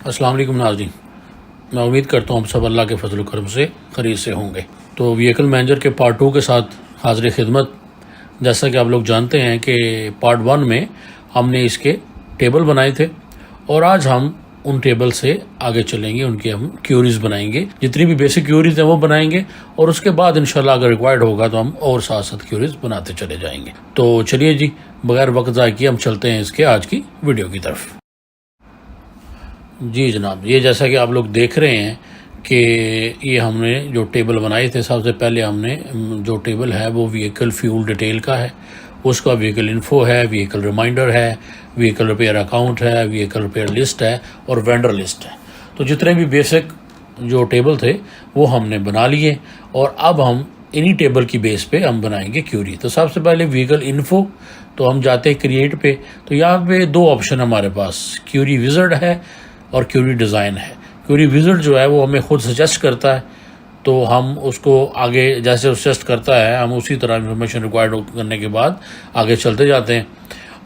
अस्सलाम वालेकुम नाज़रीन, मैं उम्मीद करता हूँ आप सब अल्लाह के फजल करम से खरीद से होंगे। तो व्हीकल मैनेजर के पार्ट 2 के साथ हाज़िर खिदमत। जैसा कि आप लोग जानते हैं कि पार्ट 1 में हमने इसके टेबल बनाए थे और आज हम उन टेबल से आगे चलेंगे, उनकी हम क्यूरीज़ बनाएंगे। जितनी भी बेसिक क्यूरीज़ हैं वो बनाएंगे और उसके बाद इंशाल्लाह अगर रिक्वायर्ड होगा तो हम और साथ साथ क्यूरीज़ बनाते चले जाएंगे। तो चलिए जी, बगैर वक्त ज़ाय किए हम चलते हैं इसके आज की वीडियो की तरफ। जी जनाब, ये जैसा कि आप लोग देख रहे हैं कि ये हमने जो टेबल बनाए थे, सबसे पहले हमने जो टेबल है वो व्हीकल फ्यूल डिटेल का है, उसका व्हीकल इन्फो है, व्हीकल रिमाइंडर है, व्हीकल रिपेयर अकाउंट है, व्हीकल रिपेयर लिस्ट है और वेंडर लिस्ट है। तो जितने भी बेसिक जो टेबल थे वो हमने बना लिए और अब हम इन्हीं टेबल की बेस पे हम बनाएंगे क्यूरी। तो सबसे पहले व्हीकल इन्फो, तो हम जाते हैं क्रिएट पे। तो यहाँ पे दो ऑप्शन हमारे पास, क्यूरी विज़र्ड है और क्यूरी डिज़ाइन है। क्यूरी विज़र्ड जो है वो हमें खुद सजेस्ट करता है, तो हम उसको आगे जैसे सजेस्ट करता है हम उसी तरह इन्फॉर्मेशन रिक्वायर्ड करने के बाद आगे चलते जाते हैं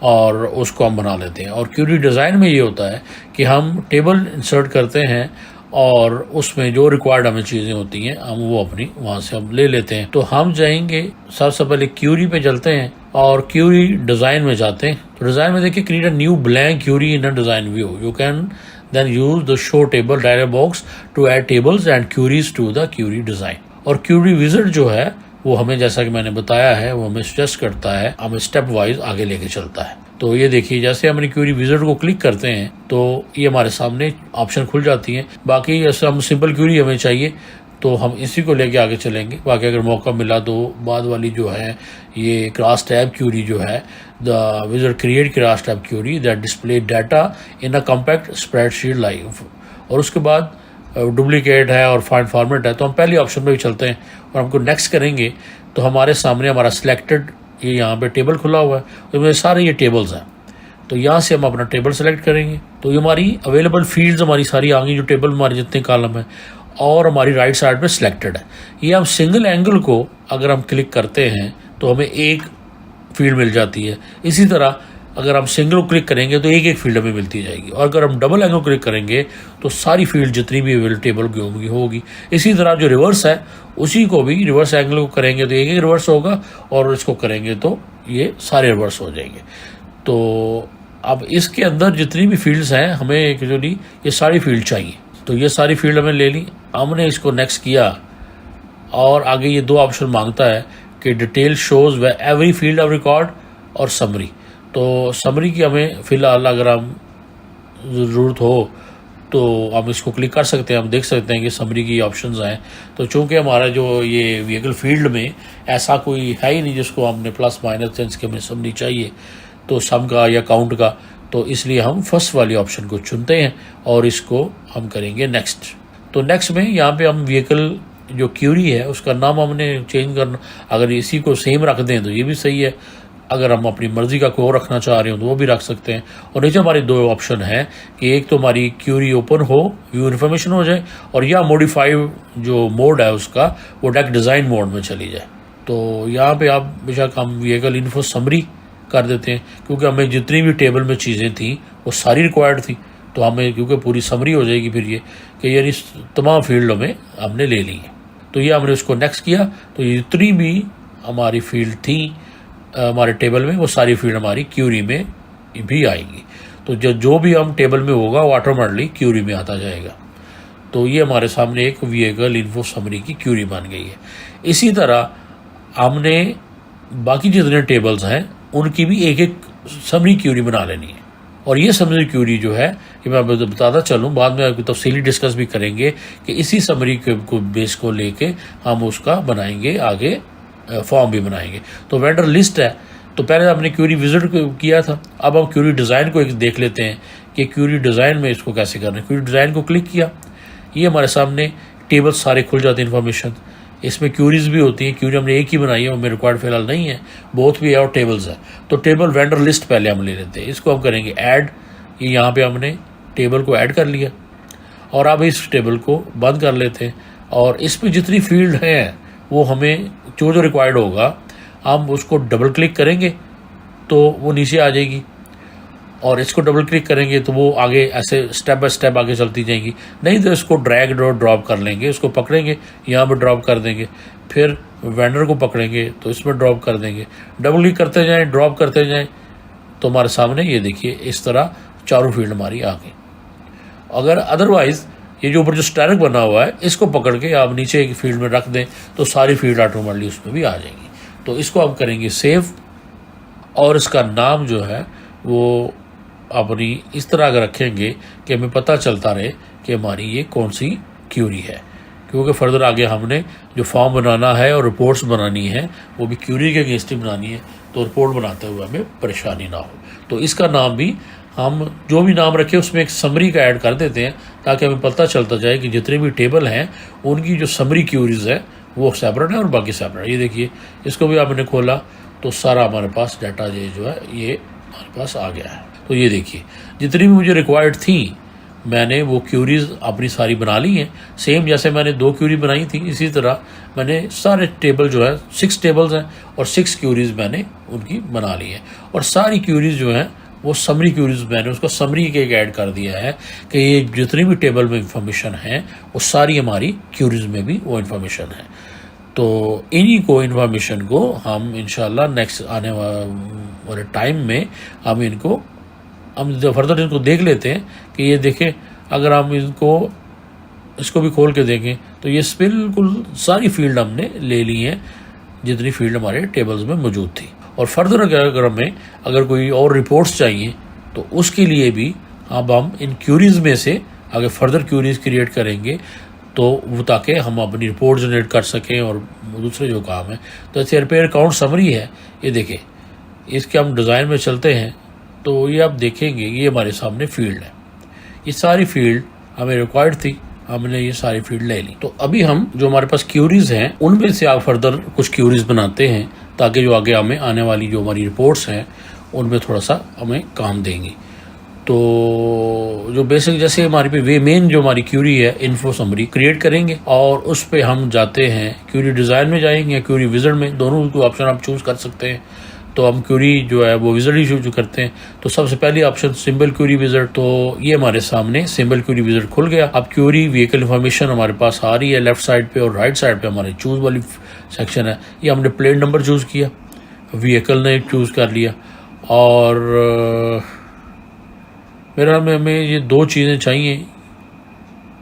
और उसको हम बना लेते हैं। और क्यूरी डिज़ाइन में ये होता है कि हम टेबल इंसर्ट करते हैं और उसमें जो रिक्वायर्ड हमें चीज़ें होती हैं हम वो अपनी वहाँ से हम ले लेते हैं। तो हम जाएंगे, सबसे पहले क्यूरी पे चलते हैं और क्यूरी डिज़ाइन में जाते हैं। तो डिज़ाइन में देखिए, create a new blank query in a design view, you can then use the show table dialog box to add tables and queries to the query design। और query wizard जो है वो हमें, जैसा कि मैंने बताया है, वो हमें सजेस्ट करता है, हमें स्टेप वाइज आगे लेके चलता है। तो ये देखिए, जैसे हमने क्यूरी विज़र्ड को क्लिक करते हैं तो ये हमारे सामने ऑप्शन खुल जाती हैं। बाकी जैसे हम सिंपल क्यूरी हमें चाहिए तो हम इसी को लेके आगे चलेंगे। बाकी अगर मौका मिला तो बाद वाली जो है ये क्रॉस टैब क्यूरी जो है, the wizard create cross tab query that display data in a compact spreadsheet live, और उसके बाद डुप्लीकेट है और फाइंड फॉर्मेट है। तो हम पहले ऑप्शन पे भी चलते हैं और हमको नेक्स्ट करेंगे तो हमारे सामने हमारा सिलेक्टेड ये यहाँ पे टेबल खुला हुआ है, तो मेरे सारे ये टेबल्स हैं। तो यहाँ से हम अपना टेबल सेलेक्ट करेंगे तो ये हमारी अवेलेबल फील्ड्स हमारी सारी आ गई, जो टेबल हमारे जितने कॉलम है और हमारी राइट साइड पे सिलेक्टेड है। ये हम सिंगल एंगल को अगर हम क्लिक करते हैं तो हमें एक फील्ड मिल जाती है। इसी तरह अगर हम सिंगल को क्लिक करेंगे तो एक एक फील्ड हमें मिलती जाएगी, और अगर हम डबल एंगल क्लिक करेंगे तो सारी फील्ड जितनी भी अवेलेबल टेबल की होगी। इसी तरह जो रिवर्स है उसी को भी रिवर्स एंगल को करेंगे तो एक एक रिवर्स होगा, और इसको करेंगे तो ये सारे रिवर्स हो जाएंगे। तो अब इसके अंदर जितनी भी फील्ड्स हैं हमें एक्चुअली ये सारी फील्ड चाहिए, तो ये सारी फील्ड हमें ले ली। हमने इसको नेक्स्ट किया और आगे ये दो ऑप्शन मांगता है कि डिटेल शोज व एवरी फील्ड ऑफ रिकॉर्ड और समरी। तो समरी की हमें फ़िलहाल अगर हम ज़रूरत हो तो हम इसको क्लिक कर सकते हैं। हम देख सकते हैं कि समरी की ऑप्शंस हैं। तो चूंकि हमारा जो ये व्हीकल फील्ड में ऐसा कोई है ही नहीं जिसको हमने प्लस माइनस सेंस के हमें समरी चाहिए, तो सम का या काउंट का, तो इसलिए हम फर्स्ट वाली ऑप्शन को चुनते हैं और इसको हम करेंगे नेक्स्ट। तो नेक्स्ट में यहाँ पे हम व्हीकल जो क्यूरी है उसका नाम हमने चेंज करना, अगर इसी को सेम रख दें तो ये भी सही है, अगर हम अपनी मर्ज़ी का कोई और रखना चाह रहे हो तो वो भी रख सकते हैं। और नीचे हमारी दो ऑप्शन है कि एक तो हमारी क्यूरी ओपन हो, व्यू इन्फॉर्मेशन हो जाए, और या मॉडिफाई जो मोड है उसका वो डायरेक्ट डिज़ाइन मोड में चली जाए। तो यहाँ पे आप बेशक हम व्हीकल इन्फो समरी कर देते हैं, क्योंकि हमें जितनी भी टेबल में चीज़ें थी वो सारी रिक्वायर्ड थी, तो हमें क्योंकि पूरी समरी हो जाएगी फिर ये कि यानी तमाम फील्डों में हमने ले ली है। तो ये हमने उसको नेक्स्ट किया तो ये जितनी भी हमारी फील्ड थी हमारे टेबल में वो सारी फील्ड हमारी क्यूरी में भी आएंगी। तो जो भी हम टेबल में होगा वो ऑटोमेटिकली क्यूरी में आता जाएगा। तो ये हमारे सामने एक व्हीकल इन्फो समरी की क्यूरी बन गई है। इसी तरह हमने बाकी जितने टेबल्स हैं उनकी भी एक एक समरी क्यूरी बना लेनी है। और ये समरी क्यूरी जो है कि मैं बताता चलूँ, बाद में तफसीली डिस्कस भी करेंगे कि इसी समरी को बेस को लेके हम उसका बनाएंगे आगे फॉर्म भी बनाएंगे। तो वेंडर लिस्ट है, तो पहले हमने क्यूरी विज़िट किया था, अब हम क्यूरी डिज़ाइन को एक देख लेते हैं कि क्यूरी डिज़ाइन में इसको कैसे करना है। क्यूरी डिज़ाइन को क्लिक किया, ये हमारे सामने टेबल सारे खुल जाते हैं इन्फॉर्मेशन। इसमें क्यूरीज भी होती हैं, क्यूरी हमने एक ही बनाई है और मेरे रिक्वायर्ड फिलहाल नहीं है, बहुत भी है और टेबल्स है। तो टेबल वेंडर लिस्ट पहले हम ले लेते हैं, इसको हम करेंगे ऐड। ये यहाँ पे हमने टेबल को ऐड कर लिया और अब इस टेबल को बंद कर लेते हैं, और इस पर जितनी फील्ड हैं वो हमें जो रिक्वायर्ड होगा हम उसको डबल क्लिक करेंगे तो वो नीचे आ जाएगी। और इसको डबल क्लिक करेंगे तो वो आगे ऐसे स्टेप बाय स्टेप आगे चलती जाएंगी। नहीं तो इसको ड्रैग और ड्रॉप कर लेंगे, इसको पकड़ेंगे यहाँ पर ड्रॉप कर देंगे, फिर वेंडर को पकड़ेंगे तो इसमें ड्रॉप कर देंगे, डबल क्लिक करते जाएं, ड्रॉप करते जाएं, तो हमारे सामने ये देखिए इस तरह चारों फील्ड हमारी आ गई। अगर अदरवाइज़ ये जो ऊपर जो स्टैरिक बना हुआ है इसको पकड़ के आप नीचे एक फील्ड में रख दें तो सारी फील्ड ऑटोमेटिकली उसमें भी आ जाएंगी। तो इसको आप करेंगे सेव, और इसका नाम जो है वो अपनी इस तरह अगर रखेंगे कि हमें पता चलता रहे कि हमारी ये कौन सी क्यूरी है, क्योंकि फर्दर आगे हमने जो फॉर्म बनाना है और रिपोर्ट्स बनानी है वो भी क्यूरी के अगेंस्ट ही बनानी है, तो रिपोर्ट बनाते हुए हमें परेशानी ना हो। तो इसका नाम भी हम जो भी नाम रखें उसमें एक समरी का ऐड कर देते हैं ताकि हमें पता चलता जाए कि जितने भी टेबल हैं उनकी जो समरी क्यूरीज है वो सेपरेट है और बाकी सेपरेट है। ये देखिए इसको भी आपने खोला तो सारा हमारे पास डाटा जो है ये हमारे पास आ गया है। तो ये देखिए जितनी भी मुझे रिक्वायर्ड थी मैंने वो क्यूरीज अपनी सारी बना ली हैं। सेम जैसे मैंने 2 क्यूरी बनाई थी इसी तरह मैंने सारे टेबल जो है 6 टेबल्स हैं और 6 क्यूरीज मैंने उनकी बना ली है। और सारी क्यूरीज जो हैं वो समरी क्यूरीज मैंने उसको समरी के एक ऐड कर दिया है कि ये जितनी भी टेबल में इंफॉर्मेशन है वो सारी हमारी क्यूरीज में भी वो इंफॉर्मेशन है। तो इन्हीं को इन्फॉर्मेशन को हम इंशाल्लाह नेक्स्ट आने वाले टाइम में हम इनको फर्दर इनको देख लेते हैं कि ये देखें अगर हम इसको भी खोल के देखें तो ये बिल्कुल सारी फील्ड हमने ले ली हैं जितनी फील्ड हमारे टेबल्स में मौजूद थी। और फर्दर अगर हमें अगर कोई और रिपोर्ट्स चाहिए तो उसके लिए भी अब हम इन क्यूरीज में से अगर फर्दर क्यूरीज क्रिएट करेंगे तो वो ताकि हम अपनी रिपोर्ट जनरेट कर सकें और दूसरे जो काम है। तो ऐसे रिपेयर अकाउंट समरी है, ये देखें इसके हम डिज़ाइन में चलते हैं तो ये आप देखेंगे ये हमारे सामने फील्ड है, ये सारी फील्ड हमें रिक्वायर्ड थी, हमने ये सारी फील्ड ले ली। तो अभी हम जो हमारे पास क्यूरीज हैं उनमें से आप फर्दर कुछ क्यूरीज बनाते हैं ताकि जो आगे हमें आने वाली जो हमारी रिपोर्ट्स हैं उनमें थोड़ा सा हमें काम देंगी। तो जो बेसिक जैसे हमारी पे वे मेन जो हमारी क्यूरी है इन्फो समरी क्रिएट करेंगे और उस पर हम जाते हैं क्यूरी डिज़ाइन में जाएंगे या क्यूरी विज़ार्ड में, दोनों को ऑप्शन आप चूज़ कर सकते हैं। तो हम क्यूरी जो है वो विज़ार्ड ही चूज करते हैं। तो सबसे पहले ऑप्शन सिंबल क्यूरी विज़ार्ड, तो ये हमारे सामने सिंबल क्यूरी विज़ार्ड खुल गया। अब क्यूरी व्हीकल इन्फॉर्मेशन हमारे पास आ रही है लेफ्ट साइड पे और राइट साइड पे हमारे चूज़ वाली सेक्शन है। ये हमने प्लेट नंबर चूज़ किया, व्हीकल ने चूज़ कर लिया और मेरे ख्याल में हमें ये 2 चीज़ें चाहिए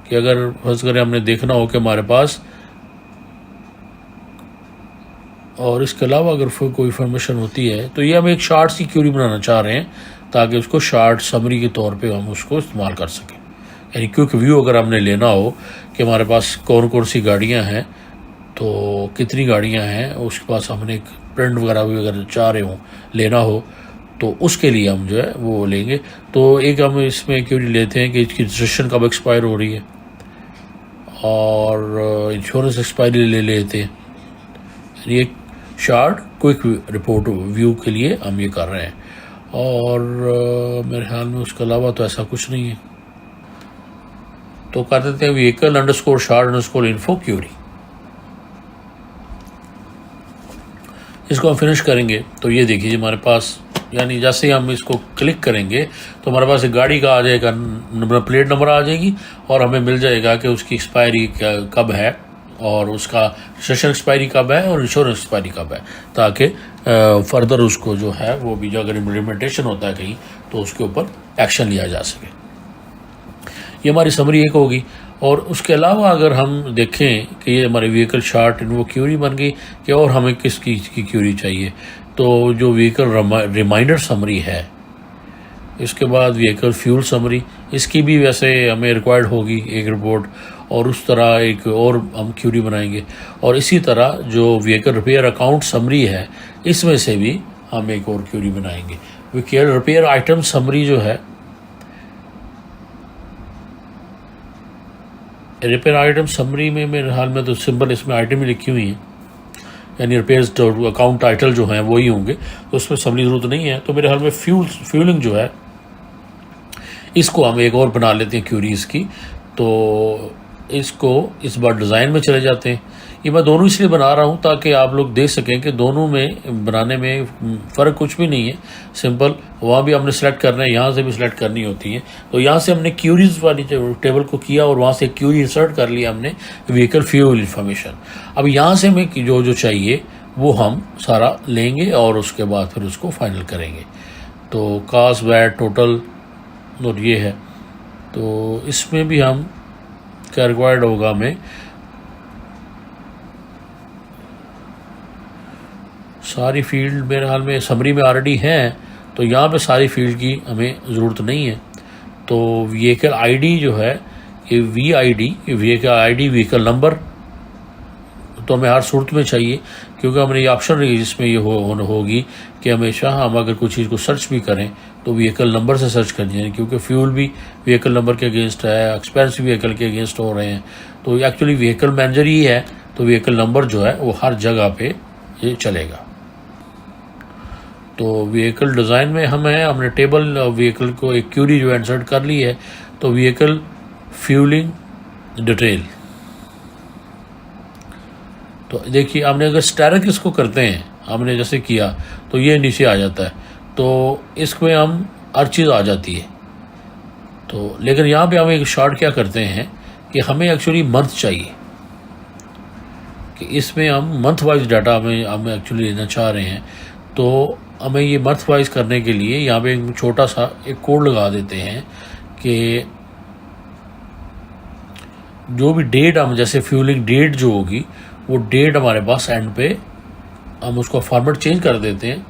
कि अगर फर्ज करें हमने देखना हो कि हमारे पास और इसके अलावा अगर कोई इन्फॉर्मेशन होती है तो ये हम एक शार्ट सी क्यूरी बनाना चाह रहे हैं ताकि उसको शार्ट समरी के तौर पे हम उसको इस्तेमाल कर सकें। यानी क्विक व्यू अगर हमने लेना हो कि हमारे पास कौन कौन सी गाड़ियां हैं तो कितनी गाड़ियां हैं उसके पास हमने एक प्रिंट वगैरह भी अगर चाह रहे हो लेना हो तो उसके लिए हम जो है वो लेंगे। तो एक हम इसमें क्यूरी लेते हैं कि इसकी रजिस्ट्रेशन कब एक्सपायर हो रही है और इंश्योरेंस एक्सपायरी ले लेते हैं। ये शार्ट क्विक रिपोर्ट व्यू के लिए हम ये कर रहे हैं और मेरे ख्याल में उसके अलावा तो ऐसा कुछ नहीं है। तो कर देते हैं vehicle underscore short underscore info query. इसको हम फिनिश करेंगे तो ये देखिए हमारे पास यानी जैसे ही हम इसको क्लिक करेंगे तो हमारे पास एक गाड़ी का आ जाएगा नंबर प्लेट नंबर आ जाएगी और हमें मिल जाएगा कि उसकी एक्सपायरी कब है और उसका सेशन एक्सपायरी कब है और इंश्योरेंस एक्सपायरी कब है ताकि फर्दर उसको जो है वो भी जो अगर इम्प्लीमेंटेशन होता है कहीं तो उसके ऊपर एक्शन लिया जा सके। ये हमारी समरी एक होगी। और उसके अलावा अगर हम देखें कि ये हमारे व्हीकल शार्ट वो क्यूरी बन गई कि और हमें किस चीज़ की क्यूरी चाहिए तो जो व्हीकल रिमाइंडर समरी है, इसके बाद व्हीकल फ्यूल समरी, इसकी भी वैसे हमें रिक्वायर्ड होगी एक रिपोर्ट और उस तरह एक और हम क्यूरी बनाएंगे। और इसी तरह जो व्हीकल रिपेयर अकाउंट समरी है इसमें से भी हम एक और क्यूरी बनाएंगे। व्हीकल रिपेयर आइटम समरी जो है रिपेयर आइटम समरी में मेरे हाल में तो सिंपल इसमें आइटम ही लिखी हुई है यानी रिपेयर अकाउंट टाइटल जो हैं वही होंगे तो उसमें समरी ज़रूरत नहीं है। तो मेरे हाल में फ्यूलिंग जो है इसको हम एक और बना लेते हैं क्यूरीज की। तो इसको इस बार डिज़ाइन में चले जाते हैं। ये मैं दोनों इसलिए बना रहा हूँ ताकि आप लोग देख सकें कि दोनों में बनाने में फ़र्क कुछ भी नहीं है, सिंपल। वहाँ भी हमने सेलेक्ट करना है, यहाँ से भी सिलेक्ट करनी होती है। तो यहाँ से हमने क्यूरीज वाली टेबल को किया और वहाँ से क्यूरी इंसर्ट कर लिया हमने, व्हीकल फ्यूल इंफॉर्मेशन। अब यहाँ से हमें जो जो चाहिए वो हम सारा लेंगे और उसके बाद फिर उसको फाइनल करेंगे। तो कास्ट, वैट, टोटल और ये है। तो इसमें भी हम क्या रिक्वायर्ड होगा, हमें सारी फील्ड मेरे हाल में समरी में ऑलरेडी हैं, तो यहाँ पे सारी फील्ड की हमें ज़रूरत नहीं है। तो व्हीकल आईडी जो है, ये व्हीकल आईडी, व्हीकल नंबर तो हमें हर सूरत में चाहिए, क्योंकि हमने ये ऑप्शन रही जिसमें ये होगी कि हमेशा हम अगर कोई चीज़ को सर्च भी करें तो व्हीकल नंबर से सर्च करनी है, क्योंकि फ्यूल भी व्हीकल नंबर के अगेंस्ट है, एक्सपेंस भी व्हीकल के अगेंस्ट हो रहे हैं। तो एक्चुअली व्हीकल मैनेजर ही है, तो व्हीकल नंबर जो है वो हर जगह पे ये चलेगा। तो व्हीकल डिज़ाइन में हमने टेबल व्हीकल को एक क्यूरी जो इंसर्ट कर ली है। तो व्हीकल फ्यूलिंग डिटेल, तो देखिए हमने अगर स्टैरिक इसको करते हैं, हमने जैसे किया तो ये नीचे आ जाता है, तो इसमें हम हर चीज़ आ जाती है। तो लेकिन यहाँ पे हम एक शॉर्ट क्या करते हैं कि हमें एक्चुअली मंथ चाहिए, कि इसमें हम मंथ वाइज डाटा हम एक्चुअली लेना चाह रहे हैं। तो हमें ये मंथ वाइज करने के लिए यहाँ पे एक छोटा सा एक कोड लगा देते हैं कि जो भी डेट हम, जैसे फ्यूलिंग डेट जो होगी वो डेट हमारे पास एंड पे हम उसका फॉर्मेट चेंज कर देते हैं।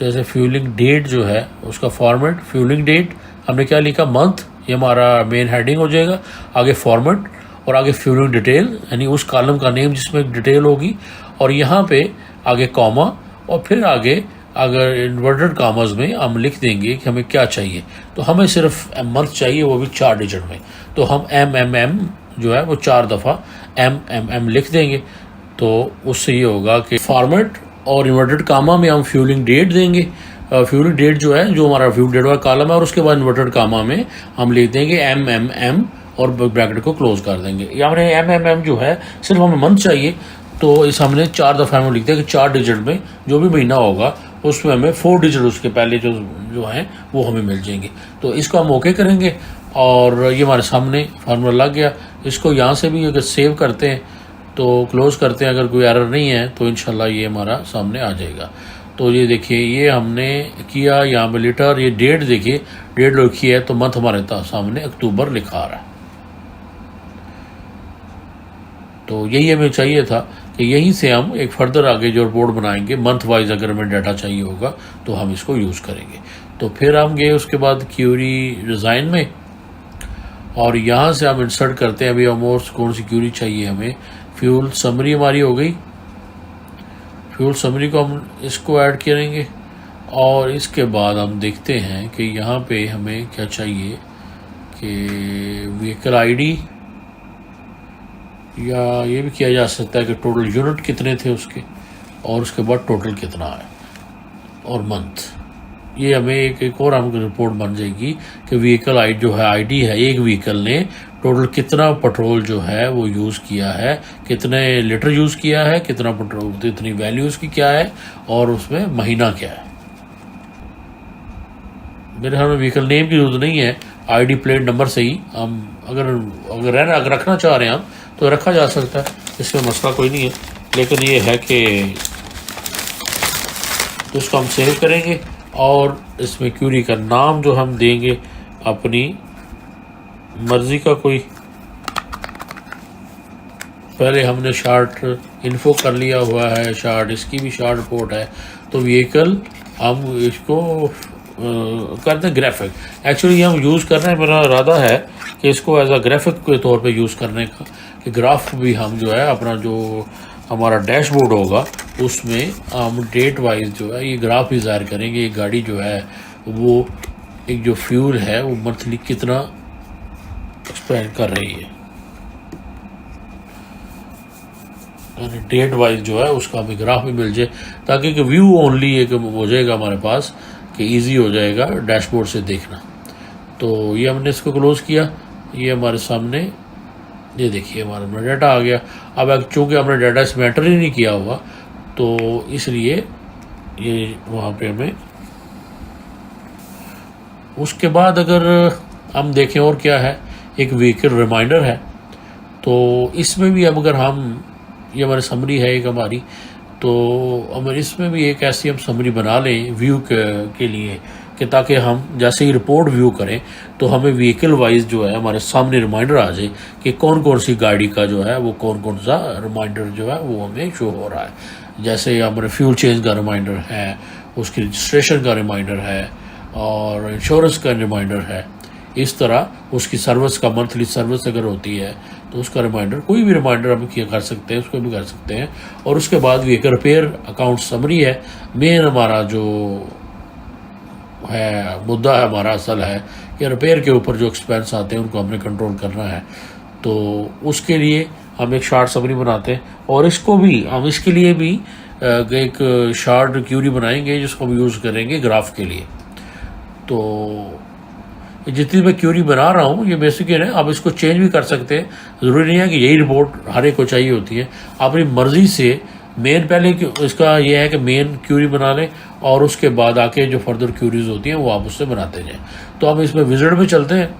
जैसे फ्यूलिंग डेट जो है उसका फॉर्मेट, फ्यूलिंग डेट हमने क्या लिखा, मंथ, ये हमारा मेन हेडिंग हो जाएगा। आगे फॉर्मेट और आगे फ्यूलिंग डिटेल, यानी उस कॉलम का नेम जिसमें डिटेल होगी, और यहाँ पे आगे कॉमा, और फिर आगे अगर इन्वर्टेड कॉमर्स में हम लिख देंगे कि हमें क्या चाहिए। तो हमें सिर्फ मंथ चाहिए, वो भी 4 डिजिट में। तो हम MMM जो है वो 4 दफ़ा MMM लिख देंगे। तो उससे ये होगा कि फॉर्मेट और इन्वर्टेड कामा में हम फ्यूलिंग डेट देंगे। फ्यूलिंग डेट जो है, जो हमारा फ्यूल डेट वाला कॉलम है, और उसके बाद इन्वर्टेड कामा में हम लिख देंगे MMM और ब्रैकेट को क्लोज कर देंगे। या हमने MMM जो है सिर्फ हमें मंथ चाहिए, तो इस हमने 4 दफ़ा में लिख दिया कि 4 डिजिट में जो भी महीना होगा उसमें हमें 4 डिजिट उसके पहले जो हैं वो हमें मिल जाएंगे। तो इसको हम ओके करेंगे और ये हमारे सामने फार्मूला लग गया। इसको यहाँ से भी अगर सेव करते हैं तो क्लोज करते हैं, अगर कोई एरर नहीं है तो इंशाल्लाह ये हमारा सामने आ जाएगा। तो ये देखिए, ये हमने किया, यहाँ पे लीटर, ये डेट देखिए, डेट लिखी है तो मंथ हमारे सामने अक्टूबर लिखा आ रहा है। तो यही हमें चाहिए था कि यहीं से हम एक फर्दर आगे जो रिपोर्ट बनाएंगे, मंथ वाइज अगर हमें डाटा चाहिए होगा तो हम इसको यूज़ करेंगे। तो फिर हम गए उसके बाद क्यूरी डिज़ाइन में, और यहाँ से हम इंसर्ट करते हैं अभी ऑलमोस्ट कौन सी क्यूरी चाहिए हमें। फ्यूल समरी हमारी हो गई, फ्यूल समरी को हम इसको ऐड करेंगे, और इसके बाद हम देखते हैं कि यहाँ पे हमें क्या चाहिए कि व्हीकल आईडी, या ये भी किया जा सकता है कि टोटल यूनिट कितने थे उसके, और उसके बाद टोटल कितना है, और मंथ। ये हमें एक और हम रिपोर्ट बन जाएगी कि व्हीकल आईडी जो है, आईडी है, एक व्हीकल ने टोटल कितना पेट्रोल जो है वो यूज़ किया है, कितने लीटर यूज़ किया है, कितना पेट्रोल, कितनी वैल्यू उसकी क्या है, और उसमें महीना क्या है। मेरे ख्याल में व्हीकल नेम की जरूरत नहीं है, आईडी प्लेट नंबर से ही हम अगर रखना चाह रहे हैं हम तो रखा जा सकता है, इसमें मसला कोई नहीं है। लेकिन ये है कि तो इसको हम सेव करेंगे, और इसमें क्यूरी का नाम जो हम देंगे अपनी मर्ज़ी का कोई, पहले हमने शार्ट इन्फो कर लिया हुआ है, शार्ट इसकी भी शार्ट रिपोर्ट है। तो व्हीकल हम इसको करते हैं ग्राफिक। एक्चुअली हम यूज़ कर रहे हैं, मेरा इरादा है कि इसको एज अ ग्राफिक के तौर पे यूज़ करने का, कि ग्राफ भी हम जो है अपना जो हमारा डैशबोर्ड होगा उसमें हम डेट वाइज जो है ये ग्राफ भी ज़ाहिर करेंगे। ये गाड़ी जो है वो एक जो फ्यूल है वो मंथली कितना एक्सपेंड कर रही है, डेट वाइज जो है उसका हमें ग्राफ भी मिल जाए, ताकि व्यू ओनली एक हो जाएगा हमारे पास, कि इजी हो जाएगा डैशबोर्ड से देखना। तो ये हमने इसको क्लोज किया, ये हमारे सामने ये देखिए हमारा डाटा आ गया। अब चूँकि हमने डाटा इसमें एंटर ही नहीं किया हुआ तो इसलिए ये वहाँ पे हमें, उसके बाद अगर हम देखें और क्या है, एक व्हीकल रिमाइंडर है। तो इसमें भी अब अगर हम, ये हमारी समरी है एक हमारी, तो अब इसमें भी एक ऐसी हम समरी बना लें व्यू के लिए कि ताकि हम जैसे ही रिपोर्ट व्यू करें तो हमें व्हीकल वाइज जो है हमारे सामने रिमाइंडर आ जाए कि कौन कौन सी गाड़ी का जो है वो कौन कौन सा रिमाइंडर जो है वो हमें शो हो रहा है। जैसे हमारे फ्यूल चेंज का रिमाइंडर है, उसकी रजिस्ट्रेशन का रिमाइंडर है और इंश्योरेंस का रिमाइंडर है। इस तरह उसकी सर्विस का, मंथली सर्विस अगर होती है तो उसका रिमाइंडर, कोई भी रिमाइंडर हम किया कर सकते हैं, उसको भी कर सकते हैं। और उसके बाद भी एक रिपेयर अकाउंट समरी है। मेन हमारा जो है मुद्दा है, हमारा असल है कि रिपेयर के ऊपर जो एक्सपेंस आते हैं उनको हमने कंट्रोल करना है। तो उसके लिए हम एक शार्ट समरी बनाते हैं और इसको भी हम, इसके लिए भी एक शार्ट क्यूरी बनाएंगे जिसको हम यूज़ करेंगे ग्राफ के लिए। तो जितनी मैं क्यूरी बना रहा हूँ ये बेसिक है, आप इसको चेंज भी कर सकते हैं। ज़रूरी नहीं है कि यही रिपोर्ट हर एक को चाहिए होती है, अपनी मर्ज़ी से। मेन पहले इसका ये है कि मेन क्यूरी बना लें और उसके बाद आके जो फर्दर क्यूरीज होती हैं वो आप उससे बनाते जाएं। तो हम इसमें विजिट में चलते हैं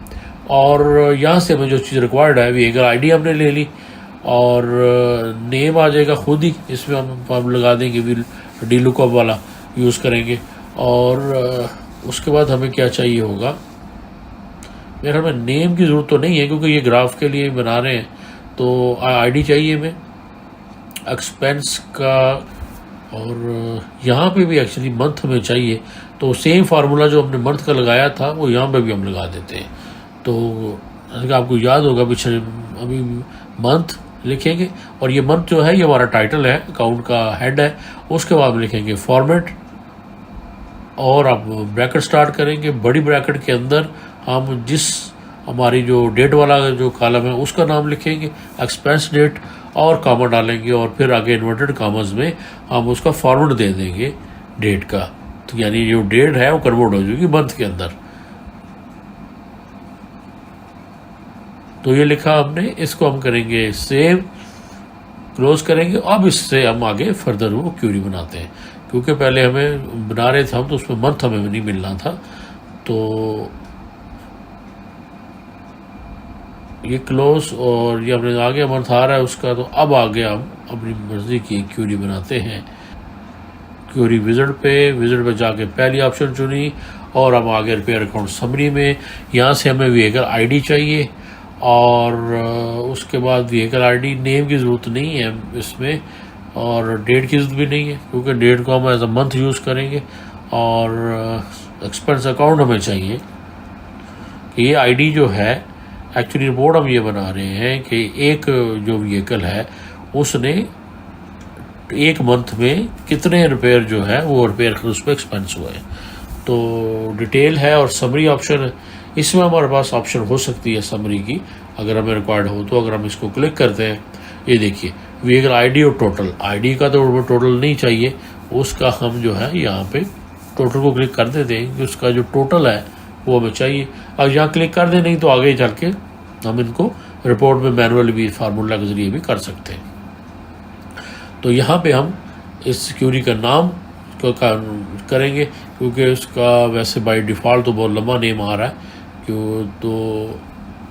और यहाँ से हमें जो चीज़ रिक्वायर्ड है, व्हीकल आईडी हमने ले ली और नेम आ जाएगा खुद ही, इसमें हम लगा देंगे डी लुकअप वाला यूज़ करेंगे। और उसके बाद हमें क्या चाहिए होगा, मेरे हमें नेम की ज़रूरत तो नहीं है क्योंकि ये ग्राफ के लिए बना रहे हैं। तो आईडी चाहिए हमें एक्सपेंस का, और यहाँ पे भी एक्चुअली मंथ में चाहिए। तो सेम फार्मूला जो हमने मंथ का लगाया था वो यहाँ पे भी हम लगा देते हैं। तो अगर आपको याद होगा पिछले, अभी मंथ लिखेंगे और ये मंथ जो है ये हमारा टाइटल है, अकाउंट का हेड है। उसके बाद लिखेंगे फॉर्मेट और आप ब्रैकेट स्टार्ट करेंगे। बड़ी ब्रैकेट के अंदर हम जिस हमारी जो डेट वाला जो कॉलम है उसका नाम लिखेंगे, एक्सपेंस डेट, और कामा डालेंगे और फिर आगे इन्वर्टेड कामर्स में हम उसका फॉर्मेट दे देंगे डेट का। तो यानी जो डेट है वो कन्वर्ट हो जाएगी मंथ के अंदर। तो ये लिखा हमने, इसको हम करेंगे सेव, क्लोज करेंगे। अब इससे हम आगे फर्दर वो क्यूरी बनाते हैं क्योंकि पहले हमें बना रहे थे हम तो उसमें मंथ हमें नहीं मिलना था। तो ये क्लोज और ये अपने आगे मंथ आ रहा है उसका। तो अब आगे हम अपनी मर्जी की क्यूरी बनाते हैं। क्यूरी विजिट पे जाके पहली ऑप्शन चुनी और हम आगे रिपेयर अकाउंट समरी में, यहाँ से हमें व्हीकल आईडी चाहिए और उसके बाद व्हीकल आईडी, नेम की ज़रूरत नहीं है इसमें और डेट की ज़रूरत भी नहीं है क्योंकि डेट को हम एज अ मंथ यूज़ करेंगे। और एक्सपेंस अकाउंट हमें चाहिए कि ये आईडी जो है, एक्चुअली रिपोर्ट हम ये बना रहे हैं कि एक जो व्हीकल है उसने एक मंथ में कितने रिपेयर जो है वो रिपेयर उस पर एक्सपेंस हुए हैं। तो डिटेल है और समरी ऑप्शन है। इसमें हमारे पास ऑप्शन हो सकती है समरी की अगर हमें रिक्वायर्ड हो। तो अगर हम इसको क्लिक करते हैं, ये देखिए व्हीकल आईडी और टोटल, आईडी का तो टोटल नहीं चाहिए, उसका हम जो है यहाँ पे टोटल को क्लिक कर देते हैं कि उसका जो टोटल है वो हमें चाहिए। अब यहाँ क्लिक कर दें, नहीं तो आगे चल के हम इनको रिपोर्ट में मैनुअल भी फार्मूला के ज़रिए भी कर सकते हैं। तो यहाँ पे हम इस क्यूरी का नाम को करेंगे क्योंकि उसका वैसे बाय डिफ़ॉल्ट तो बहुत लंबा नेम आ रहा है क्यों, तो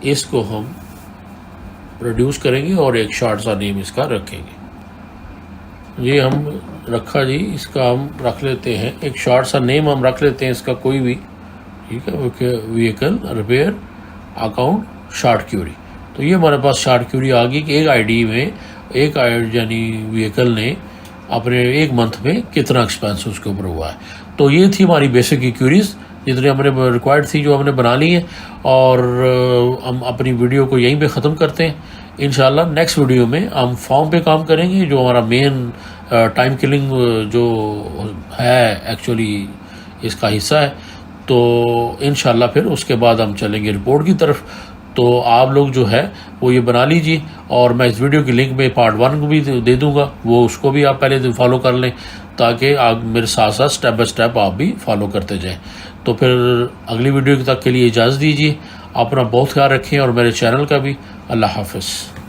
इसको हम रिड्यूस करेंगे और एक शॉर्ट सा नेम इसका रखेंगे। ये हम रखा जी, इसका हम रख लेते हैं एक शॉर्ट सा नेम हम रख लेते हैं इसका कोई भी, ठीक है, vehicle repair account short query. तो ये हमारे पास शॉर्ट क्यूरी आ गई कि एक आईडी में एक यानी व्हीकल ने अपने एक मंथ में कितना एक्सपेंस उसके ऊपर हुआ है। तो ये थी हमारी बेसिक क्यूरीज जितनी हमने रिक्वायर्ड थी जो हमने बना ली है और हम अपनी वीडियो को यहीं पे ख़त्म करते हैं। इंशाल्लाह नेक्स्ट वीडियो में हम फॉर्म पे काम करेंगे जो हमारा मेन टाइम किलिंग जो है एक्चुअली इसका हिस्सा है। तो इंशाल्लाह फिर उसके बाद हम चलेंगे रिपोर्ट की तरफ। तो आप लोग जो है वो ये बना लीजिए और मैं इस वीडियो की लिंक में पार्ट 1 को भी दे दूंगा, वो उसको भी आप पहले फॉलो कर लें ताकि आप मेरे साथ साथ स्टेप बाय स्टेप आप भी फॉलो करते जाएं। तो फिर अगली वीडियो तक के लिए इजाज़त दीजिए, अपना बहुत ख्याल रखें और मेरे चैनल का भी। अल्लाह हाफ़िज़।